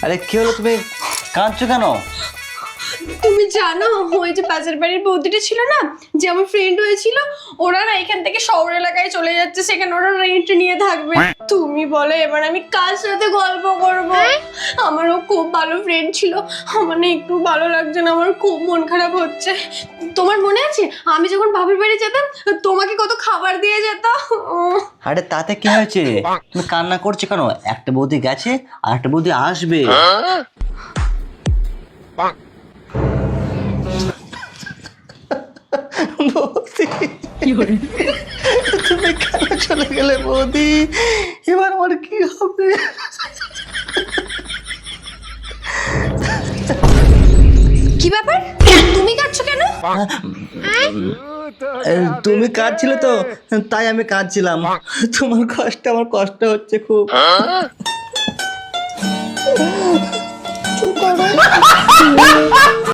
আরে কি হলো, তুমি কাঁদছো কেন? তুমি জানো ওই যে পাশের বাড়ির বৌদিটা ছিল না, যে আমার ফ্রেন্ড হয়েছিল, ওরা না এখান থেকে শহর এলাকায় চলে যাচ্ছে, সেখানে ওরা রেন্ট নিয়ে থাকবে। তুমি বলো এবার আমি কার সাথে গল্প করব? আমারও খুব ভালো ফ্রেন্ড ছিল, আমার না একটু ভালো লাগছে না, আমার খুব মন খারাপ হচ্ছে। তোমার মনে আছে আমি যখন বাপের বাড়ি যেতাম তোমাকে কত খাবার দিয়ে যেতাম? আরে তাতে কি হয়েছে? তুমি কান্না করছো কেন? একটা বৌদি গেছে আর একটা বৌদি আসবে। বৌদি, তুমি কেন চলে গেলে বৌদি? এবার আমার কি হবে? কি ব্যাপার, তুমি কাঁদছো কেন? তুমি কাঁদছিলে তো, তাই আমি কাঁদছিলাম। তোমার কষ্ট আমার কষ্ট হচ্ছে খুব। চুপ করো।